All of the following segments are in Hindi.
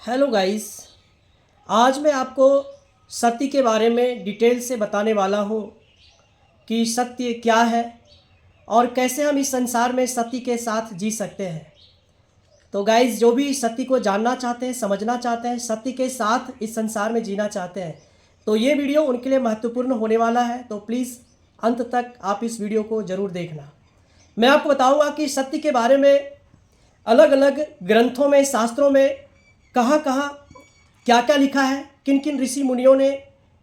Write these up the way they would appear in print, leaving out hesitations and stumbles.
Hello guys. आज मैं आपको सत्य के बारे में डिटेल से बताने वाला हूँ कि सत्य क्या है और कैसे हम इस संसार में सत्य के साथ जी सकते हैं। तो गाइस, जो भी सत्य को जानना चाहते हैं, समझना चाहते हैं, सत्य के साथ इस संसार में जीना चाहते हैं, तो ये वीडियो उनके लिए महत्वपूर्ण होने वाला है। तो प्लीज़ अंत तक आप इस वीडियो को ज़रूर देखना। मैं आपको बताऊंगा कि सत्य के बारे में अलग अलग ग्रंथों में, शास्त्रों में कहाँ कहाँ क्या क्या लिखा है, किन किन ऋषि मुनियों ने,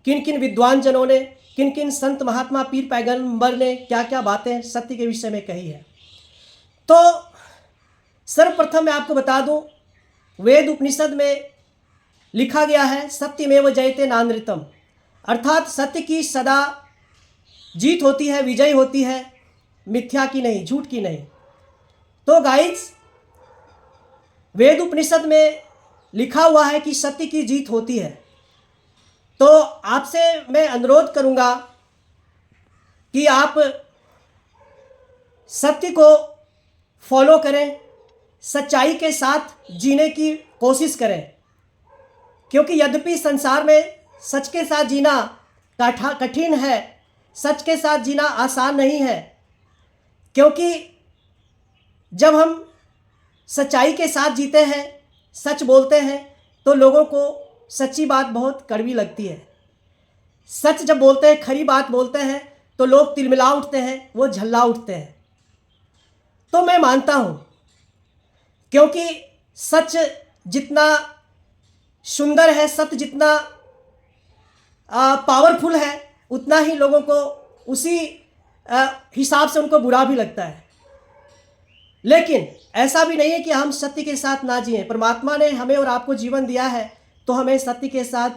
किन किन विद्वान जनों ने, किन किन संत महात्मा पीर पैगंबर ने क्या क्या बातें सत्य के विषय में कही है। तो सर्वप्रथम मैं आपको बता दूं, वेद उपनिषद में लिखा गया है सत्यमेव जयते नानृतम, अर्थात सत्य की सदा जीत होती है, विजय होती है, मिथ्या की नहीं, झूठ की नहीं। तो गाइस, वेद उपनिषद में लिखा हुआ है कि सत्य की जीत होती है। तो आपसे मैं अनुरोध करूंगा कि आप सत्य को फॉलो करें, सच्चाई के साथ जीने की कोशिश करें, क्योंकि यद्यपि संसार में सच के साथ जीना कठिन है, सच के साथ जीना आसान नहीं है। क्योंकि जब हम सच्चाई के साथ जीते हैं, सच बोलते हैं, तो लोगों को सच्ची बात बहुत कड़वी लगती है। सच जब बोलते हैं, खरी बात बोलते हैं, तो लोग तिलमिला उठते हैं, वो झल्ला उठते हैं। तो मैं मानता हूँ, क्योंकि सच जितना सुंदर है, सत्य जितना पावरफुल है, उतना ही लोगों को उसी हिसाब से उनको बुरा भी लगता है। लेकिन ऐसा भी नहीं है कि हम सत्य के साथ ना जिएं। परमात्मा ने हमें और आपको जीवन दिया है, तो हमें सत्य के साथ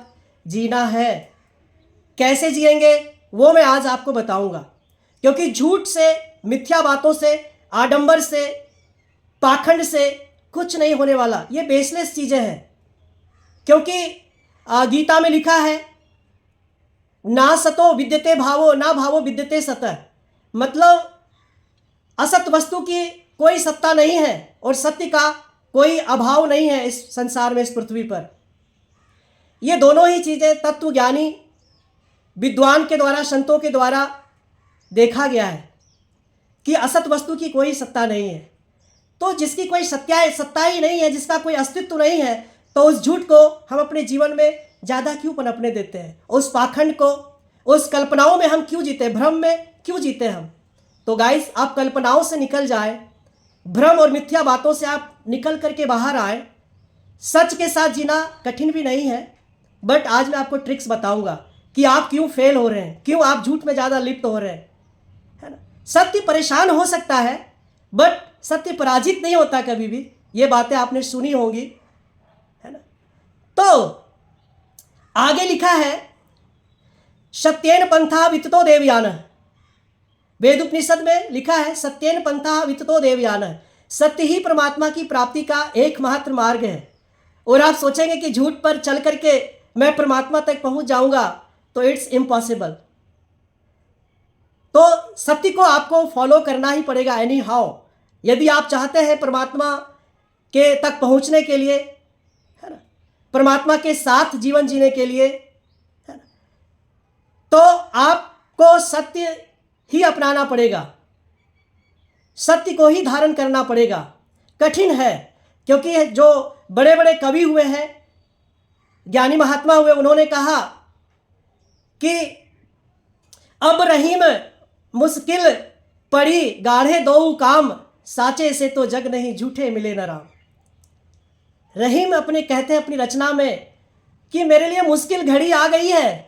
जीना है। कैसे जिएंगे वो मैं आज आपको बताऊंगा, क्योंकि झूठ से, मिथ्या बातों से, आडंबर से, पाखंड से कुछ नहीं होने वाला। ये बेसलेस चीज़ें हैं। क्योंकि गीता में लिखा है ना सतो विद्यते भावो, ना भावो विद्यते सतः। मतलब असत वस्तु की कोई सत्ता नहीं है और सत्य का कोई अभाव नहीं है इस संसार में, इस पृथ्वी पर। ये दोनों ही चीज़ें तत्वज्ञानी विद्वान के द्वारा, संतों के द्वारा देखा गया है कि असत वस्तु की कोई सत्ता नहीं है। तो जिसकी कोई सत्ता ही नहीं है, जिसका कोई अस्तित्व नहीं है, तो उस झूठ को हम अपने जीवन में ज़्यादा क्यों पनपने देते हैं? उस पाखंड को, उस कल्पनाओं में हम क्यों जीते, भ्रम में क्यों जीते हम? तो गाइस, आप कल्पनाओं से निकल जाए, भ्रम और मिथ्या बातों से आप निकल करके बाहर आए। सच के साथ जीना कठिन भी नहीं है, बट आज मैं आपको ट्रिक्स बताऊंगा कि आप क्यों फेल हो रहे हैं, क्यों आप झूठ में ज़्यादा लिप्त हो रहे हैं, है ना। सत्य परेशान हो सकता है, बट सत्य पराजित नहीं होता कभी भी। ये बातें आपने सुनी होंगी, है ना। तो आगे लिखा है सत्येन पंथा विततो देवयानः। वेद उपनिषद में लिखा है सत्येन पंथा विततो देवयानः, सत्य ही परमात्मा की प्राप्ति का एकमात्र मार्ग है। और आप सोचेंगे कि झूठ पर चल करके मैं परमात्मा तक पहुंच जाऊंगा, तो इट्स इम्पॉसिबल। तो सत्य को आपको फॉलो करना ही पड़ेगा एनी हाउ, यदि आप चाहते हैं परमात्मा के तक पहुंचने के लिए, है ना, परमात्मा के साथ जीवन जीने के लिए, है ना, तो आपको सत्य ही अपनाना पड़ेगा, सत्य को ही धारण करना पड़ेगा। कठिन है, क्योंकि जो बड़े बड़े कवि हुए हैं, ज्ञानी महात्मा हुए, उन्होंने कहा कि अब रहीम मुश्किल पड़ी गाढ़े दो काम, साचे से तो जग नहीं झूठे मिले न राम। रहीम अपने कहते हैं अपनी रचना में कि मेरे लिए मुश्किल घड़ी आ गई है,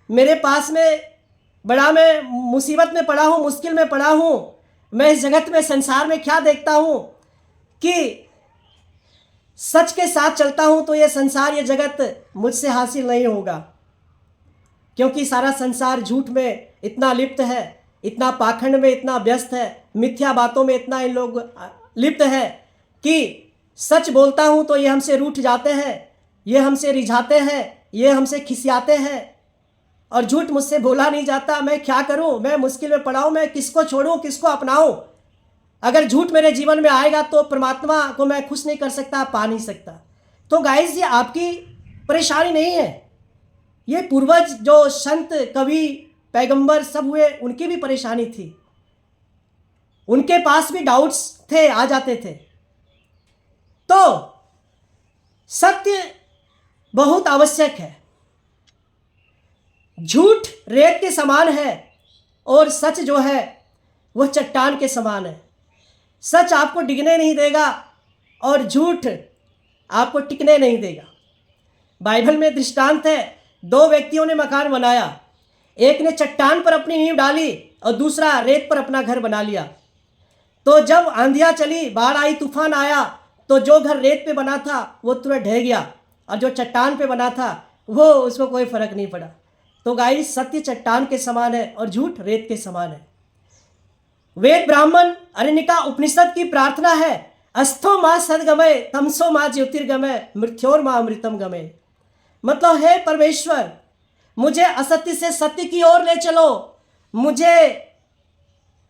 मेरे पास में बड़ा मैं मुसीबत में पड़ा हूँ, मुश्किल में पड़ा हूँ। मैं इस जगत में, संसार में क्या देखता हूँ कि सच के साथ चलता हूँ तो ये संसार, ये जगत मुझसे हासिल नहीं होगा, क्योंकि सारा संसार झूठ में इतना लिप्त है, इतना पाखंड में इतना व्यस्त है, मिथ्या बातों में इतना इन लोग लिप्त है कि सच बोलता हूँ तो ये हमसे रूठ जाते हैं, ये हमसे रिझाते हैं, ये हमसे खिसियाते हैं, और झूठ मुझसे बोला नहीं जाता। मैं क्या करूं, मैं मुश्किल में पड़ा हूं, मैं किसको छोड़ूं, किसको अपनाऊं? अगर झूठ मेरे जीवन में आएगा तो परमात्मा को मैं खुश नहीं कर सकता, पा नहीं सकता। तो गाइस ये आपकी परेशानी नहीं है, ये पूर्वज जो संत कवि पैगंबर सब हुए उनकी भी परेशानी थी, उनके पास भी डाउट्स थे, आ जाते थे। तो सत्य बहुत आवश्यक है। झूठ रेत के समान है और सच जो है वह चट्टान के समान है। सच आपको डिगने नहीं देगा और झूठ आपको टिकने नहीं देगा। बाइबल में दृष्टांत है, दो व्यक्तियों ने मकान बनाया, एक ने चट्टान पर अपनी नींव डाली और दूसरा रेत पर अपना घर बना लिया। तो जब आंधियां चली, बाढ़ आई, तूफान आया, तो जो घर रेत पे बना था वो तुरंत ढह गया और जो चट्टान पे बना था वो उसको कोई फर्क नहीं पड़ा। तो गाइस सत्य चट्टान के समान है और झूठ रेत के समान है। वेद ब्राह्मण अरण्यका उपनिषद की प्रार्थना है, अस्थो मां सदगमय तमसो मां ज्योतिर्गमय मृत्योर मां अमृतम गमय। मतलब है परमेश्वर, मुझे असत्य से सत्य की ओर ले चलो, मुझे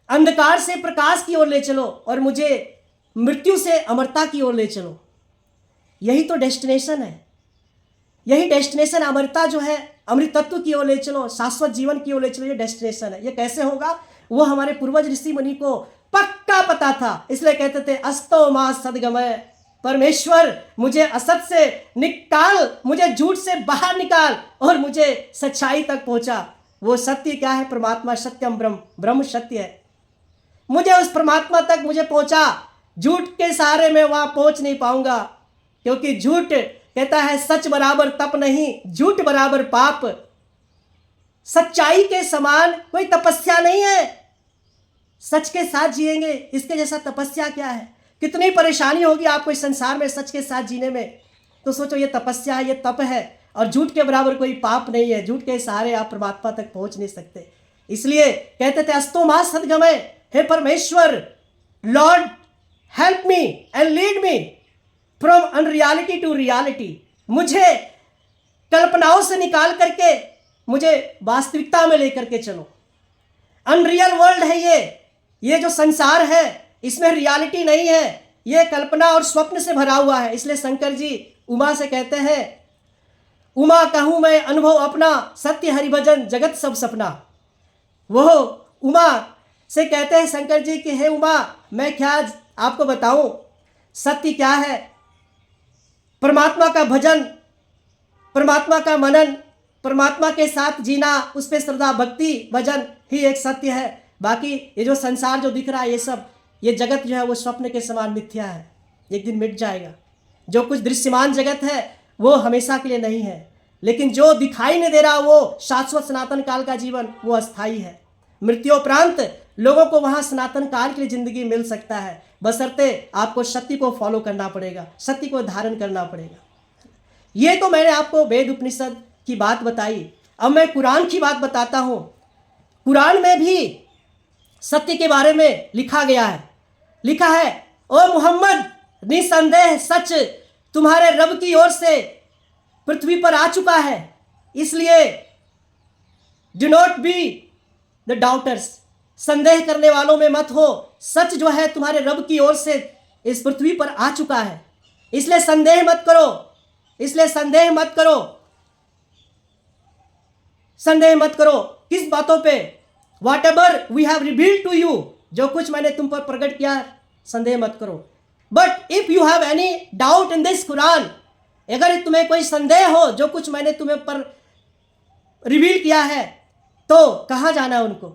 अंधकार से प्रकाश की ओर ले चलो और मुझे मृत्यु से अमरता की ओर ले चलो। यही तो डेस्टिनेशन है, यही डेस्टिनेशन, अमरता जो है, अमृत तत्व की ओर ले चलो, शाश्वत जीवन की ओर ले चलो, ये डेस्टिनेशन है। ये कैसे होगा? वो हमारे पूर्वज ऋषि मुनि को पक्का पता था, इसलिए कहते थे अस्तो मां सदगमय, परमेश्वर मुझे असत से निकाल, मुझे झूठ से बाहर निकाल और मुझे सच्चाई तक पहुंचा। वो सत्य क्या है? परमात्मा सत्यम ब्रह्म, ब्रह्म सत्य है। मुझे उस परमात्मा तक मुझे पहुंचा, झूठ के सहारे में वहां पहुंच नहीं पाऊंगा, क्योंकि झूठ कहता है सच बराबर तप नहीं, झूठ बराबर पाप। सच्चाई के समान कोई तपस्या नहीं है। सच के साथ जिएंगे, इसके जैसा तपस्या क्या है? कितनी परेशानी होगी आपको इस संसार में सच के साथ जीने में। तो सोचो ये तपस्या है, ये तप है, और झूठ के बराबर कोई पाप नहीं है। झूठ के सहारे आप परमात्मा तक पहुंच नहीं सकते। इसलिए कहते थे अस्तो मां सदगमय, हे परमेश्वर, lord help me and lead me from unreality to reality. मुझे कल्पनाओं से निकाल करके मुझे वास्तविकता में लेकर के चलो। अनरियल वर्ल्ड है ये जो संसार है इसमें रियलिटी नहीं है, ये कल्पना और स्वप्न से भरा हुआ है। इसलिए शंकर जी उमा से कहते हैं, उमा कहूँ मैं अनुभव अपना, सत्य हरिभजन जगत सब सपना। वो उमा से कहते हैं शंकर जी कि हे उमा, मैं क्या आपको बताऊं सत्य क्या है? परमात्मा का भजन, परमात्मा का मनन, परमात्मा के साथ जीना, उस पर श्रद्धा भक्ति भजन ही एक सत्य है। बाकी ये जो संसार जो दिख रहा है, ये सब, ये जगत जो है वो स्वप्न के समान मिथ्या है, एक दिन मिट जाएगा। जो कुछ दृश्यमान जगत है वो हमेशा के लिए नहीं है, लेकिन जो दिखाई नहीं दे रहा वो शाश्वत सनातन काल का जीवन वो अस्थाई है। मृत्योपरांत लोगों को वहाँ सनातन काल के लिए जिंदगी मिल सकता है, बशर्ते आपको सत्य को फॉलो करना पड़ेगा, सत्य को धारण करना पड़ेगा। ये तो मैंने आपको वेद उपनिषद की बात बताई। अब मैं कुरान की बात बताता हूँ। कुरान में भी सत्य के बारे में लिखा गया है। लिखा है, ओ मुहम्मद, निसंदेह सच तुम्हारे रब की ओर से पृथ्वी पर आ चुका है, इसलिए do not be the daughters, संदेह करने वालों में मत हो। सच जो है तुम्हारे रब की ओर से इस पृथ्वी पर आ चुका है, इसलिए संदेह मत करो, इसलिए संदेह मत करो, संदेह मत करो। किस बातों पे? Whatever we have revealed to you, जो कुछ मैंने तुम पर प्रकट किया, संदेह मत करो। But if you have any doubt in this Quran, अगर तुम्हें कोई संदेह हो जो कुछ मैंने तुम्हें पर रिवील किया है, तो कहाँ जाना है उनको?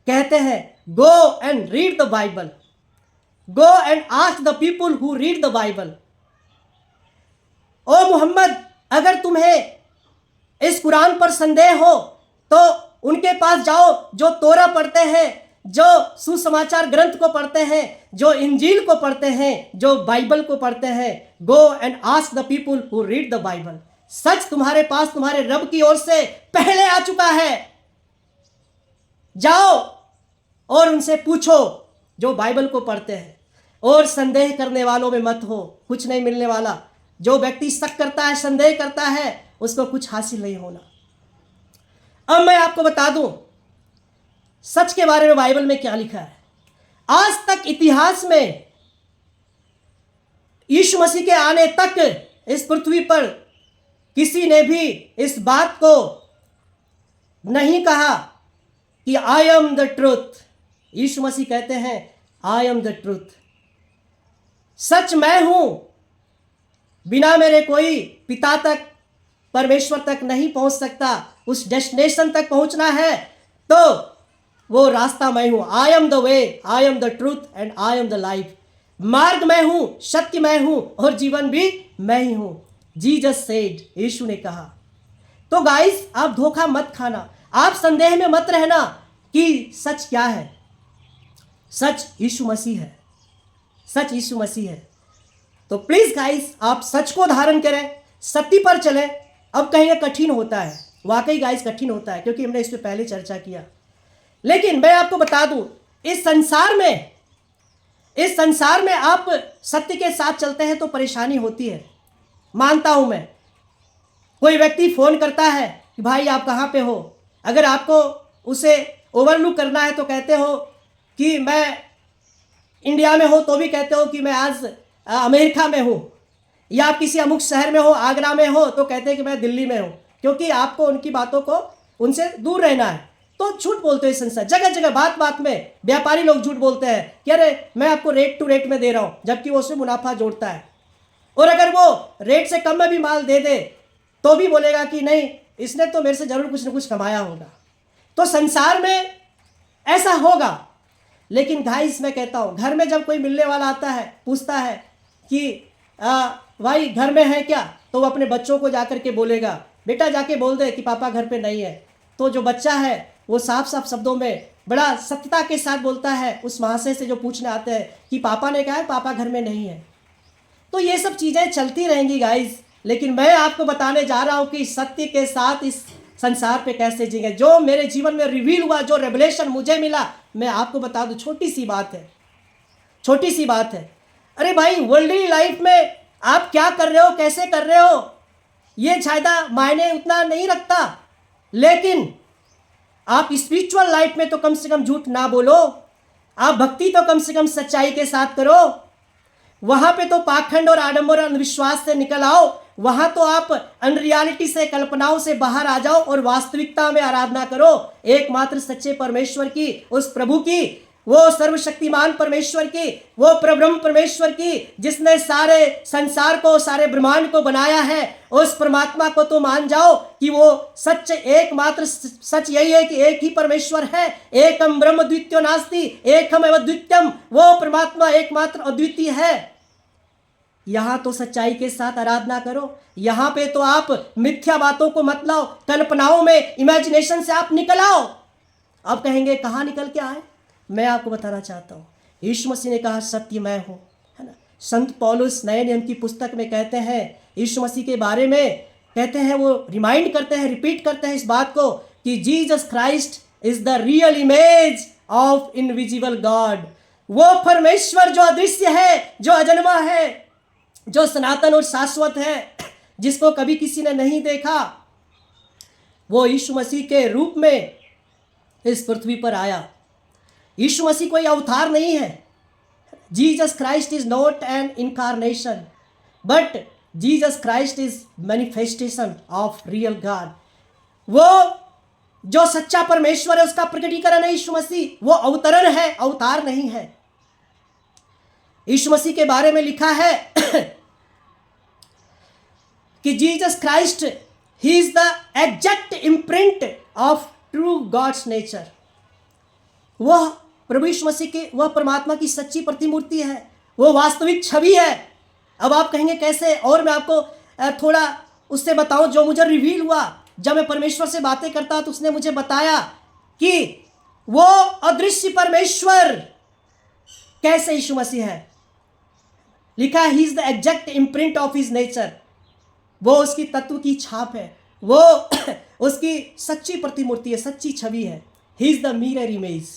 कहते हैं go and read the Bible, go and ask the people who read the Bible. ओ मोहम्मद, अगर तुम्हें इस कुरान पर संदेह हो तो उनके पास जाओ जो तोरा पढ़ते हैं, जो सुसमाचार ग्रंथ को पढ़ते हैं, जो इंजील को पढ़ते हैं, जो बाइबल को पढ़ते हैं। Go and ask the people who read the Bible. सच तुम्हारे पास तुम्हारे रब की ओर से पहले आ चुका है। जाओ और उनसे पूछो जो बाइबल को पढ़ते हैं, और संदेह करने वालों में मत हो, कुछ नहीं मिलने वाला। जो व्यक्ति शक करता है, संदेह करता है, उसको कुछ हासिल नहीं होना। अब मैं आपको बता दूं सच के बारे में बाइबल में क्या लिखा है। आज तक इतिहास में यीशु मसीह के आने तक इस पृथ्वी पर किसी ने भी इस बात को नहीं कहा कि आई एम द ट्रूथ। यीशु मसीह कहते हैं आई एम द ट्रूथ, सच मैं हूं, बिना मेरे कोई पिता तक, परमेश्वर तक नहीं पहुंच सकता। उस डेस्टिनेशन तक पहुंचना है तो वो रास्ता मैं हूं। I am the way, I am the truth and I am the life. मार्ग मैं हूं, सत्य मैं हूं और जीवन भी मैं ही हूं। जीसस सेड, यीशु ने कहा। तो गाइस, आप धोखा मत खाना, आप संदेह में मत रहना कि सच क्या है। सच यीशु मसीह है, सच यीशु मसीह है। तो प्लीज गाइस, आप सच को धारण करें, सत्य पर चलें। अब कहेंगे कठिन होता है, वाकई गाइस कठिन होता है, क्योंकि हमने इस पर पहले चर्चा किया। लेकिन मैं आपको बता दूं, इस संसार में आप सत्य के साथ चलते हैं तो परेशानी होती है, मानता हूं मैं। कोई व्यक्ति फोन करता है कि भाई आप कहाँ पे हो, अगर आपको उसे ओवरलुक करना है तो कहते हो कि मैं इंडिया में हो, तो भी कहते हो कि मैं आज अमेरिका में हूँ, या आप किसी अमुक शहर में हो, आगरा में हो, तो कहते हैं कि मैं दिल्ली में हूँ, क्योंकि आपको उनकी बातों को, उनसे दूर रहना है। तो झूठ बोलते हैं संसार, जगह जगह बात बात में व्यापारी लोग झूठ बोलते हैं कि अरे मैं आपको रेट टू रेट में दे रहा हूँ, जबकि वो उसमें मुनाफा जोड़ता है। और अगर वो रेट से कम में भी माल दे दे तो भी बोलेगा कि नहीं, इसने तो मेरे से जरूर कुछ न कुछ कमाया होगा। तो संसार में ऐसा होगा। लेकिन गाइस, मैं कहता हूँ, घर में जब कोई मिलने वाला आता है, पूछता है कि भाई घर में है क्या, तो वो अपने बच्चों को जाकर के बोलेगा, बेटा जाके बोल दे कि पापा घर पे नहीं है। तो जो बच्चा है वो साफ साफ शब्दों में बड़ा सत्यता के साथ बोलता है उस महाशय से जो पूछने आते हैं कि पापा ने कहा है, पापा घर में नहीं है। तो ये सब चीज़ें चलती रहेंगी गाइस, लेकिन मैं आपको बताने जा रहा हूँ कि सत्य के साथ इस संसार पे कैसे जीएंगे। जो मेरे जीवन में रिवील हुआ, जो रेवलेशन मुझे मिला, मैं आपको बता दूं, छोटी सी बात है, छोटी सी बात है। अरे भाई, वर्ल्डली लाइफ में आप क्या कर रहे हो, कैसे कर रहे हो, ये शायद मायने उतना नहीं रखता। लेकिन आप स्पिरिचुअल लाइफ में तो कम से कम झूठ ना बोलो, आप भक्ति तो कम से कम सच्चाई के साथ करो। वहां पे तो पाखंड और आडंबर और अंधविश्वास से निकल आओ। वहां तो आप अनरियलिटी से, कल्पनाओं से बाहर आ जाओ और वास्तविकता में आराधना करो एकमात्र सच्चे परमेश्वर की, उस प्रभु की, वो सर्वशक्तिमान परमेश्वर की, वो परब्रह्म परमेश्वर की, जिसने सारे संसार को, सारे ब्रह्मांड को बनाया है। उस परमात्मा को तो मान जाओ कि वो सच, एकमात्र सच यही है कि एक ही परमेश्वर है। एकम ब्रह्म द्वितीयो नास्ति, एकम एवं द्वितीयम, वो परमात्मा एकमात्र अद्वितीय है। यहां तो सच्चाई के साथ आराधना करो। यहां पे तो आप मिथ्या बातों को मत लाओ, कल्पनाओं में, इमेजिनेशन से आप निकल आओ। अब कहेंगे कहां निकल के आए, मैं आपको बताना चाहता हूं। यीशु मसीह ने कहा सत्य मैं हूं, है ना। संत पौलुस नए नियम की पुस्तक में कहते हैं यीशु मसीह के बारे में, कहते हैं, वो रिमाइंड करते हैं, रिपीट करते हैं इस बात को कि Jesus Christ is the real image of invisible God. वो परमेश्वर जो अदृश्य है, जो अजन्मा है, जो सनातन और शाश्वत है, जिसको कभी किसी ने नहीं देखा, वो यीशु मसीह के रूप में इस पृथ्वी पर आया। यीशु मसीह कोई अवतार नहीं है। Jesus Christ is not an incarnation, but Jesus Christ is manifestation of real God. वो जो सच्चा परमेश्वर है उसका प्रकटीकरण है यीशु मसीह, वो अवतरण है, अवतार नहीं है। यीशु मसीह के बारे में लिखा है कि Jesus Christ he is the exact imprint of true God's nature. वह प्रभु यीशु मसीह के, वह परमात्मा की सच्ची प्रतिमूर्ति है, वो वास्तविक छवि है। अब आप कहेंगे कैसे, और मैं आपको थोड़ा उससे बताऊं जो मुझे रिवील हुआ। जब मैं परमेश्वर से बातें करता तो उसने मुझे बताया कि वो अदृश्य परमेश्वर कैसे यीशु मसीह है। लिखा है he is the exact imprint of his nature, वो उसकी तत्व की छाप है, वो उसकी सच्ची प्रतिमूर्ति है, सच्ची छवि है। He is the mirror image.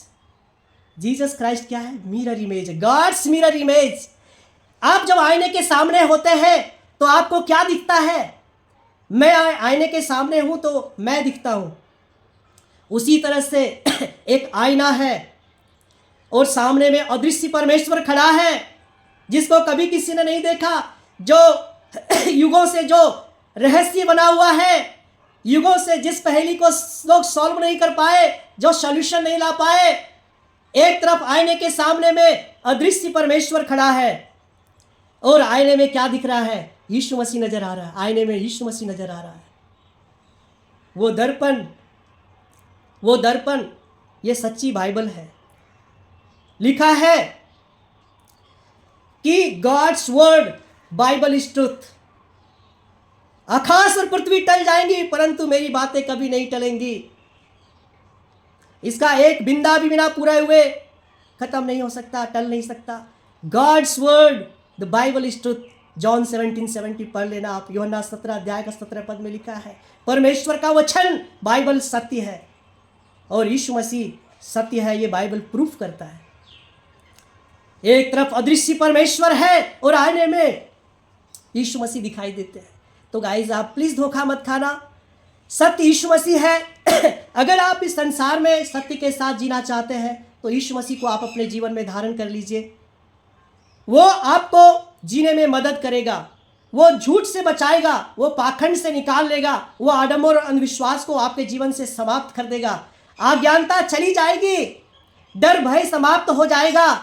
Jesus Christ क्या है? Mirror image, God's mirror image. आप जब आईने के सामने होते हैं तो आपको क्या दिखता है? मैं आईने के सामने हूं तो मैं दिखता हूं। उसी तरह से एक आईना है और सामने में अदृश्य परमेश्वर खड़ा है। जिसको कभी किसी ने नहीं देखा, जो युगों से जो रहस्य बना हुआ है, युगों से जिस पहेली को लोग सॉल्व नहीं कर पाए, जो सॉल्यूशन नहीं ला पाए। एक तरफ आईने के सामने में अदृश्य परमेश्वर खड़ा है और आईने में क्या दिख रहा है? यीशु मसीह नजर आ रहा है। आईने में यीशु मसीह नजर आ रहा है। वो दर्पण ये सच्ची बाइबल है। लिखा है कि God's word Bible is truth. आकाश और पृथ्वी टल जाएंगी परंतु मेरी बातें कभी नहीं टलेंगी। इसका एक बिंदा भी बिना पूरे हुए खत्म नहीं हो सकता, टल नहीं सकता। God's word the Bible is truth. John 17:70 पढ़ लेना आप। यूहन्ना 17 अध्याय का 17 पद में लिखा है परमेश्वर का वचन बाइबल सत्य है और यीशु मसीह सत्य है। ये बाइबल प्रूफ करता है। एक तरफ अदृश्य परमेश्वर है और आईने में यीशु मसीह दिखाई देते हैं। तो गाइज आप प्लीज धोखा मत खाना। सत्य यीशु मसीह है। अगर आप इस संसार में सत्य के साथ जीना चाहते हैं तो यीशु मसीह को आप अपने जीवन में धारण कर लीजिए। वो आपको जीने में मदद करेगा। वो झूठ से बचाएगा, वो पाखंड से निकाल लेगा, वो आडम्बर और अंधविश्वास को आपके जीवन से समाप्त कर देगा। अज्ञानता चली जाएगी, डर भय समाप्त हो जाएगा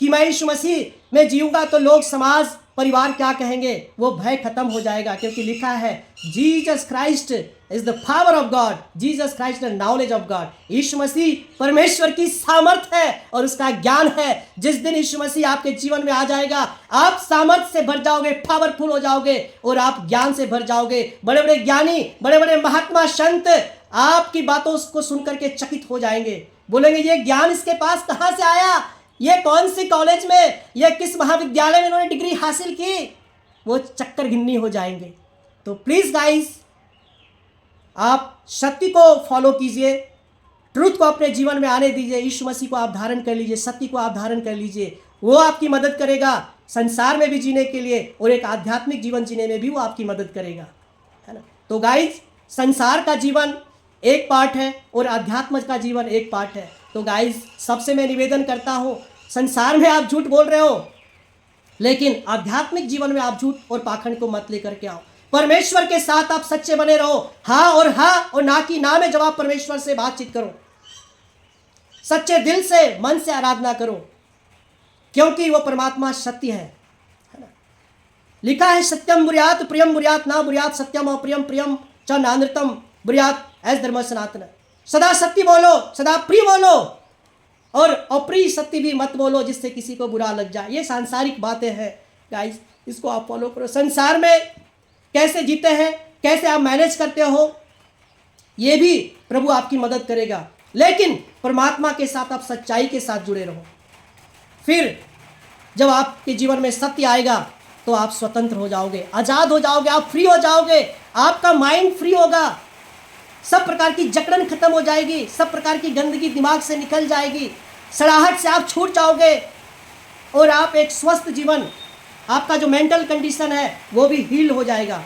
कि मैं यीशु मसीह में जीऊंगा तो लोग, समाज, परिवार क्या कहेंगे, वो भय खत्म हो जाएगा। क्योंकि लिखा है Jesus Christ is the power of God, Jesus Christ the knowledge of God. यीशु मसीह परमेश्वर की सामर्थ है और उसका ज्ञान है। जिस दिन यीशु मसीह आपके जीवन में आ जाएगा आप सामर्थ से भर जाओगे, पावरफुल हो जाओगे और आप ज्ञान से भर जाओगे। बड़े बड़े ज्ञानी, बड़े बड़े महात्मा संत आपकी बातों को सुनकर के चकित हो जाएंगे। बोलेंगे ये ज्ञान इसके पास कहाँ से आया, ये कौन सी कॉलेज में, ये किस महाविद्यालय में इन्होंने डिग्री हासिल की। वो चक्कर गिन्नी हो जाएंगे। तो प्लीज गाइस आप सत्य को फॉलो कीजिए, ट्रुथ को अपने जीवन में आने दीजिए। यीशु मसीह को आप धारण कर लीजिए, सत्य को आप धारण कर लीजिए। वो आपकी मदद करेगा संसार में भी जीने के लिए और एक आध्यात्मिक जीवन जीने में भी वो आपकी मदद करेगा, है ना। तो गाइस संसार का जीवन एक पार्ट है और आध्यात्म का जीवन एक पार्ट है। तो गाइस सबसे मैं निवेदन करता हूँ, संसार में आप झूठ बोल रहे हो लेकिन आध्यात्मिक जीवन में आप झूठ और पाखंड को मत लेकर के आओ। परमेश्वर के साथ आप सच्चे बने रहो। हाँ और ना की ना में जब आप परमेश्वर से बातचीत करो, सच्चे दिल से, मन से आराधना करो, क्योंकि वो परमात्मा सत्य है ना। लिखा है सत्यम बुर्यात प्रियम बुर्यात ना बुर्यात सत्यम अप्रियम प्रियम च नानृतम बुर्यात एस धर्म सनातन। सदा सत्य बोलो, सदा प्रिय बोलो और अप्रिय सत्य भी मत बोलो जिससे किसी को बुरा लग जाए। ये सांसारिक बातें हैं गाइस, इसको आप फॉलो करो। संसार में कैसे जीते हैं, कैसे आप मैनेज करते हो, ये भी प्रभु आपकी मदद करेगा। लेकिन परमात्मा के साथ आप सच्चाई के साथ जुड़े रहो। फिर जब आपके जीवन में सत्य आएगा तो आप स्वतंत्र हो जाओगे, आज़ाद हो जाओगे, आप फ्री हो जाओगे, आपका माइंड फ्री होगा, सब प्रकार की जकड़न खत्म हो जाएगी, सब प्रकार की गंदगी दिमाग से निकल जाएगी, सड़ाहट से आप छूट जाओगे और आप एक स्वस्थ जीवन, आपका जो मेंटल कंडीशन है वो भी हील हो जाएगा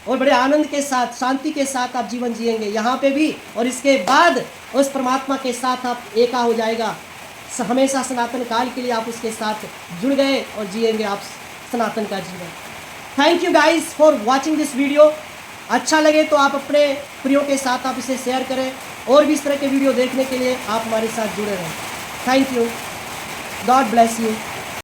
और बड़े आनंद के साथ, शांति के साथ आप जीवन जिएंगे यहाँ पे भी और इसके बाद उस परमात्मा के साथ आप एका हो जाएगा। हमेशा सनातन काल के लिए आप उसके साथ जुड़ गए और जिएंगे आप सनातन का जीवन। Thank you guys for watching this video. अच्छा लगे तो आप अपने प्रियों के साथ आप इसे शेयर करें और भी इस तरह के वीडियो देखने के लिए आप हमारे साथ जुड़े रहें। Thank you, God bless you.